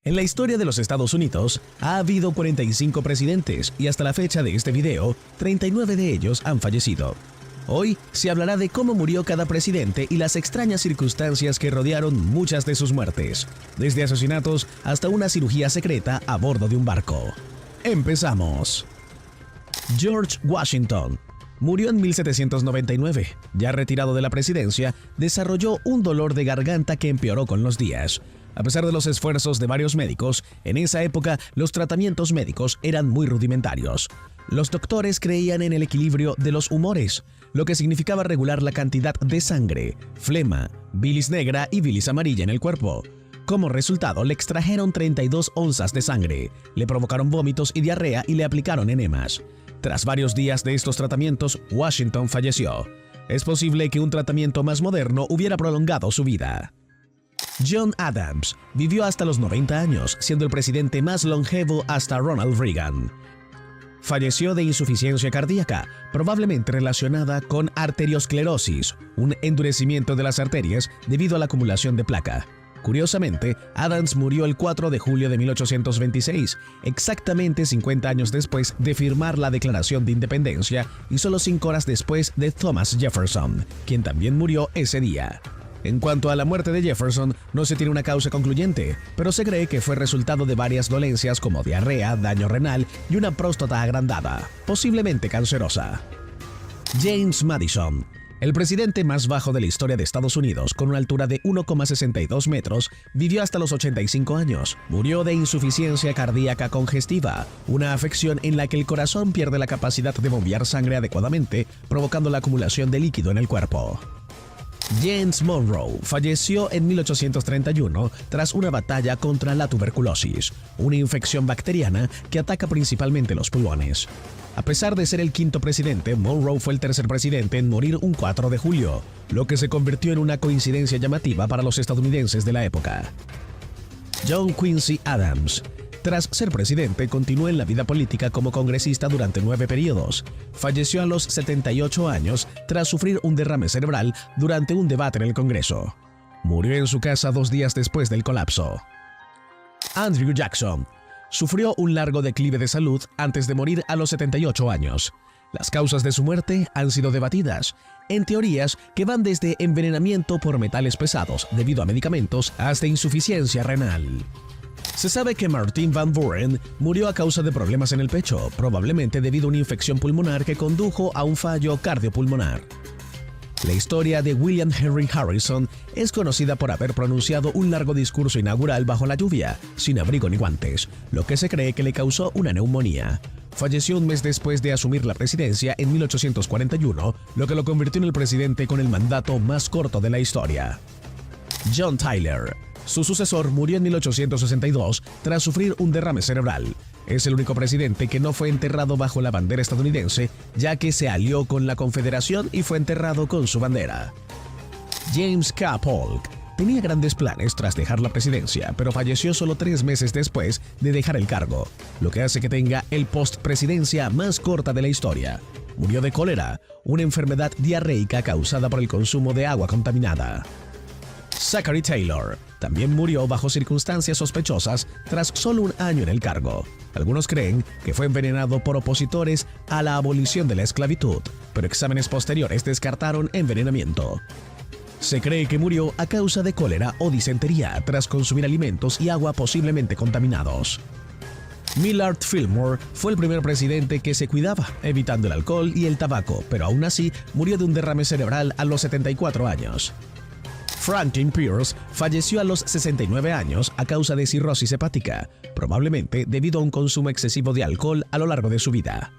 En la historia de los Estados Unidos, ha habido 45 presidentes y hasta la fecha de este video, 39 de ellos han fallecido. Hoy se hablará de cómo murió cada presidente y las extrañas circunstancias que rodearon muchas de sus muertes, desde asesinatos hasta una cirugía secreta a bordo de un barco. ¡Empezamos! George Washington murió en 1799. Ya retirado de la presidencia, desarrolló un dolor de garganta que empeoró con los días. A pesar de los esfuerzos de varios médicos, en esa época los tratamientos médicos eran muy rudimentarios. Los doctores creían en el equilibrio de los humores, lo que significaba regular la cantidad de sangre, flema, bilis negra y bilis amarilla en el cuerpo. Como resultado, le extrajeron 32 onzas de sangre, le provocaron vómitos y diarrea y le aplicaron enemas. Tras varios días de estos tratamientos, Washington falleció. Es posible que un tratamiento más moderno hubiera prolongado su vida. John Adams vivió hasta los 90 años, siendo el presidente más longevo hasta Ronald Reagan. Falleció de insuficiencia cardíaca, probablemente relacionada con arteriosclerosis, un endurecimiento de las arterias debido a la acumulación de placa. Curiosamente, Adams murió el 4 de julio de 1826, exactamente 50 años después de firmar la Declaración de Independencia y solo 5 horas después de Thomas Jefferson, quien también murió ese día. En cuanto a la muerte de Jefferson, no se tiene una causa concluyente, pero se cree que fue resultado de varias dolencias como diarrea, daño renal y una próstata agrandada, posiblemente cancerosa. James Madison, el presidente más bajo de la historia de Estados Unidos, con una altura de 1,62 metros, vivió hasta los 85 años. Murió de insuficiencia cardíaca congestiva, una afección en la que el corazón pierde la capacidad de bombear sangre adecuadamente, provocando la acumulación de líquido en el cuerpo. James Monroe falleció en 1831 tras una batalla contra la tuberculosis, una infección bacteriana que ataca principalmente los pulmones. A pesar de ser el quinto presidente, Monroe fue el tercer presidente en morir un 4 de julio, lo que se convirtió en una coincidencia llamativa para los estadounidenses de la época. John Quincy Adams. Tras ser presidente, continuó en la vida política como congresista durante 9 periodos. Falleció a los 78 años tras sufrir un derrame cerebral durante un debate en el Congreso. Murió en su casa 2 días después del colapso. Andrew Jackson sufrió un largo declive de salud antes de morir a los 78 años. Las causas de su muerte han sido debatidas, en teorías que van desde envenenamiento por metales pesados debido a medicamentos hasta insuficiencia renal. Se sabe que Martin Van Buren murió a causa de problemas en el pecho, probablemente debido a una infección pulmonar que condujo a un fallo cardiopulmonar. La historia de William Henry Harrison es conocida por haber pronunciado un largo discurso inaugural bajo la lluvia, sin abrigo ni guantes, lo que se cree que le causó una neumonía. Falleció un mes después de asumir la presidencia en 1841, lo que lo convirtió en el presidente con el mandato más corto de la historia. John Tyler. Su sucesor murió en 1862 tras sufrir un derrame cerebral. Es el único presidente que no fue enterrado bajo la bandera estadounidense, ya que se alió con la Confederación y fue enterrado con su bandera. James K. Polk tenía grandes planes tras dejar la presidencia, pero falleció solo 3 meses después de dejar el cargo, lo que hace que tenga el postpresidencia más corta de la historia. Murió de cólera, una enfermedad diarreica causada por el consumo de agua contaminada. Zachary Taylor también murió bajo circunstancias sospechosas tras solo 1 año en el cargo. Algunos creen que fue envenenado por opositores a la abolición de la esclavitud, pero exámenes posteriores descartaron envenenamiento. Se cree que murió a causa de cólera o disentería tras consumir alimentos y agua posiblemente contaminados. Millard Fillmore fue el primer presidente que se cuidaba, evitando el alcohol y el tabaco, pero aún así murió de un derrame cerebral a los 74 años. Franklin Pierce falleció a los 69 años a causa de cirrosis hepática, probablemente debido a un consumo excesivo de alcohol a lo largo de su vida.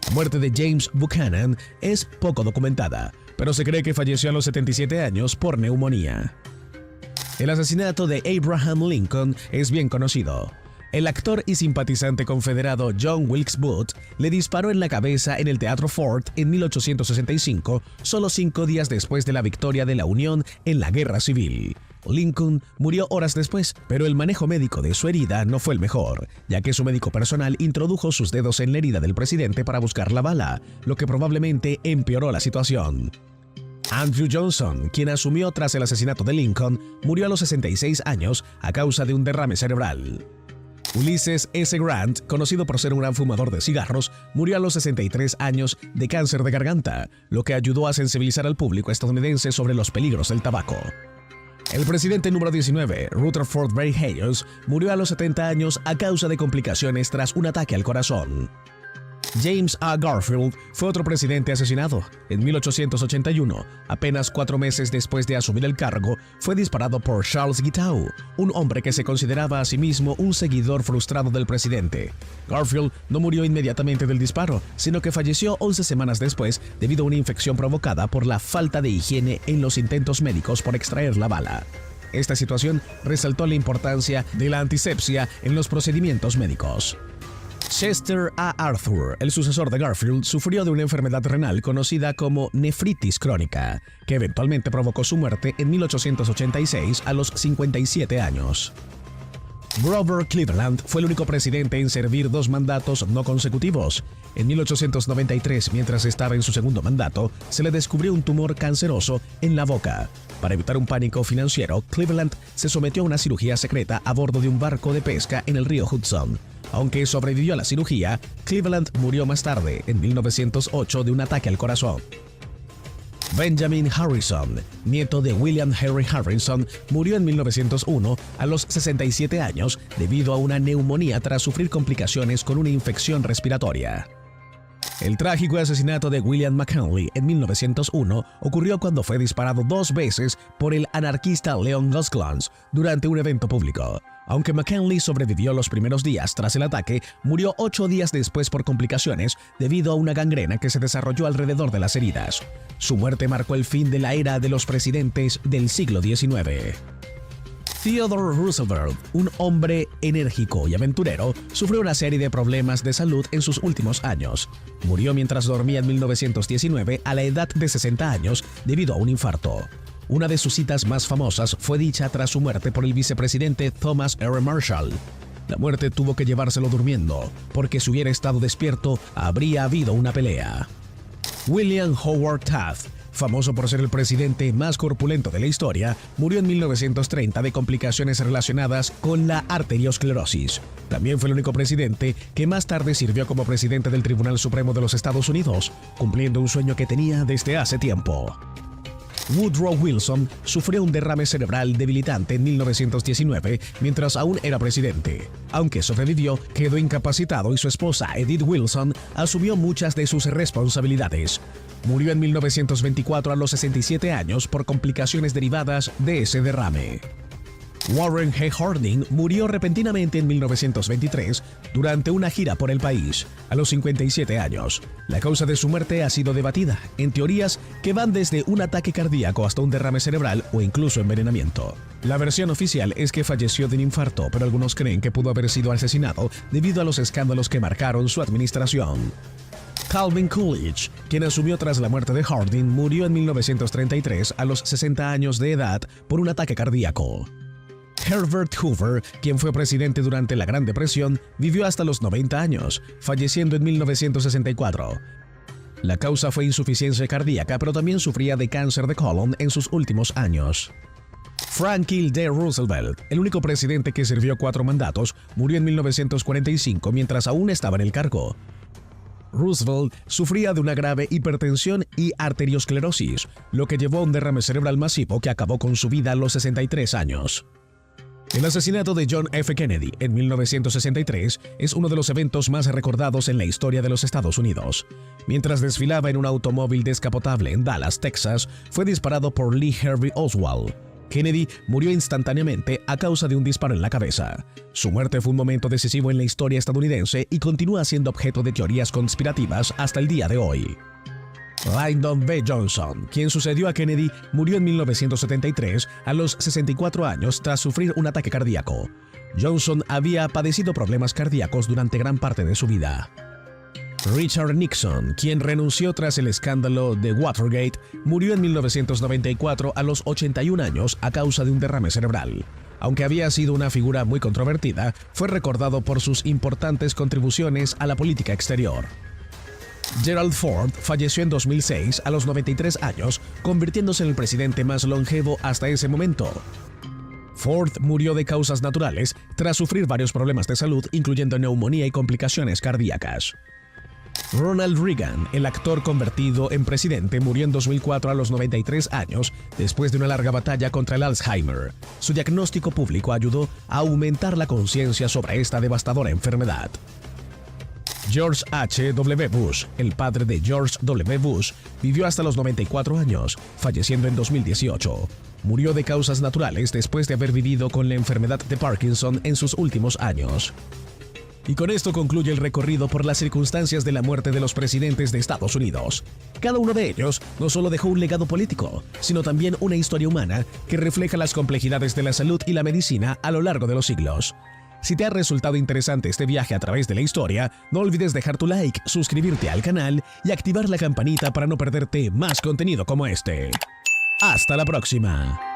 La muerte de James Buchanan es poco documentada, pero se cree que falleció a los 77 años por neumonía. El asesinato de Abraham Lincoln es bien conocido. El actor y simpatizante confederado John Wilkes Booth le disparó en la cabeza en el Teatro Ford en 1865, solo 5 días después de la victoria de la Unión en la Guerra Civil. Lincoln murió horas después, pero el manejo médico de su herida no fue el mejor, ya que su médico personal introdujo sus dedos en la herida del presidente para buscar la bala, lo que probablemente empeoró la situación. Andrew Johnson, quien asumió tras el asesinato de Lincoln, murió a los 66 años a causa de un derrame cerebral. Ulysses S. Grant, conocido por ser un gran fumador de cigarros, murió a los 63 años de cáncer de garganta, lo que ayudó a sensibilizar al público estadounidense sobre los peligros del tabaco. El presidente número 19, Rutherford B. Hayes, murió a los 70 años a causa de complicaciones tras un ataque al corazón. James A. Garfield fue otro presidente asesinado. En 1881, apenas 4 meses después de asumir el cargo, fue disparado por Charles Guiteau, un hombre que se consideraba a sí mismo un seguidor frustrado del presidente. Garfield no murió inmediatamente del disparo, sino que falleció 11 semanas después debido a una infección provocada por la falta de higiene en los intentos médicos por extraer la bala. Esta situación resaltó la importancia de la antisepsia en los procedimientos médicos. Chester A. Arthur, el sucesor de Garfield, sufrió de una enfermedad renal conocida como nefritis crónica, que eventualmente provocó su muerte en 1886 a los 57 años. Grover Cleveland fue el único presidente en servir 2 mandatos no consecutivos. En 1893, mientras estaba en su segundo mandato, se le descubrió un tumor canceroso en la boca. Para evitar un pánico financiero, Cleveland se sometió a una cirugía secreta a bordo de un barco de pesca en el río Hudson. Aunque sobrevivió a la cirugía, Cleveland murió más tarde, en 1908, de un ataque al corazón. Benjamin Harrison, nieto de William Henry Harrison, murió en 1901 a los 67 años debido a una neumonía tras sufrir complicaciones con una infección respiratoria. El trágico asesinato de William McKinley en 1901 ocurrió cuando fue disparado 2 veces por el anarquista Leon Gosclans durante un evento público. Aunque McKinley sobrevivió los primeros días tras el ataque, murió 8 días después por complicaciones debido a una gangrena que se desarrolló alrededor de las heridas. Su muerte marcó el fin de la era de los presidentes del siglo XIX. Theodore Roosevelt, un hombre enérgico y aventurero, sufrió una serie de problemas de salud en sus últimos años. Murió mientras dormía en 1919 a la edad de 60 años debido a un infarto. Una de sus citas más famosas fue dicha tras su muerte por el vicepresidente Thomas R. Marshall. La muerte tuvo que llevárselo durmiendo, porque si hubiera estado despierto, habría habido una pelea. William Howard Taft, famoso por ser el presidente más corpulento de la historia, murió en 1930 de complicaciones relacionadas con la arteriosclerosis. También fue el único presidente que más tarde sirvió como presidente del Tribunal Supremo de los Estados Unidos, cumpliendo un sueño que tenía desde hace tiempo. Woodrow Wilson sufrió un derrame cerebral debilitante en 1919 mientras aún era presidente. Aunque sobrevivió, quedó incapacitado y su esposa Edith Wilson asumió muchas de sus responsabilidades. Murió en 1924 a los 67 años por complicaciones derivadas de ese derrame. Warren G. Harding murió repentinamente en 1923 durante una gira por el país, a los 57 años. La causa de su muerte ha sido debatida, en teorías que van desde un ataque cardíaco hasta un derrame cerebral o incluso envenenamiento. La versión oficial es que falleció de un infarto, pero algunos creen que pudo haber sido asesinado debido a los escándalos que marcaron su administración. Calvin Coolidge, quien asumió tras la muerte de Harding, murió en 1933 a los 60 años de edad por un ataque cardíaco. Herbert Hoover, quien fue presidente durante la Gran Depresión, vivió hasta los 90 años, falleciendo en 1964. La causa fue insuficiencia cardíaca, pero también sufría de cáncer de colon en sus últimos años. Franklin D. Roosevelt, el único presidente que sirvió 4 mandatos, murió en 1945 mientras aún estaba en el cargo. Roosevelt sufría de una grave hipertensión y arteriosclerosis, lo que llevó a un derrame cerebral masivo que acabó con su vida a los 63 años. El asesinato de John F. Kennedy en 1963 es uno de los eventos más recordados en la historia de los Estados Unidos. Mientras desfilaba en un automóvil descapotable en Dallas, Texas, fue disparado por Lee Harvey Oswald. Kennedy murió instantáneamente a causa de un disparo en la cabeza. Su muerte fue un momento decisivo en la historia estadounidense y continúa siendo objeto de teorías conspirativas hasta el día de hoy. Lyndon B. Johnson, quien sucedió a Kennedy, murió en 1973 a los 64 años tras sufrir un ataque cardíaco. Johnson había padecido problemas cardíacos durante gran parte de su vida. Richard Nixon, quien renunció tras el escándalo de Watergate, murió en 1994 a los 81 años a causa de un derrame cerebral. Aunque había sido una figura muy controvertida, fue recordado por sus importantes contribuciones a la política exterior. Gerald Ford falleció en 2006 a los 93 años, convirtiéndose en el presidente más longevo hasta ese momento. Ford murió de causas naturales tras sufrir varios problemas de salud, incluyendo neumonía y complicaciones cardíacas. Ronald Reagan, el actor convertido en presidente, murió en 2004 a los 93 años después de una larga batalla contra el Alzheimer. Su diagnóstico público ayudó a aumentar la conciencia sobre esta devastadora enfermedad. George H. W. Bush, el padre de George W. Bush, vivió hasta los 94 años, falleciendo en 2018. Murió de causas naturales después de haber vivido con la enfermedad de Parkinson en sus últimos años. Y con esto concluye el recorrido por las circunstancias de la muerte de los presidentes de Estados Unidos. Cada uno de ellos no solo dejó un legado político, sino también una historia humana que refleja las complejidades de la salud y la medicina a lo largo de los siglos. Si te ha resultado interesante este viaje a través de la historia, no olvides dejar tu like, suscribirte al canal y activar la campanita para no perderte más contenido como este. ¡Hasta la próxima!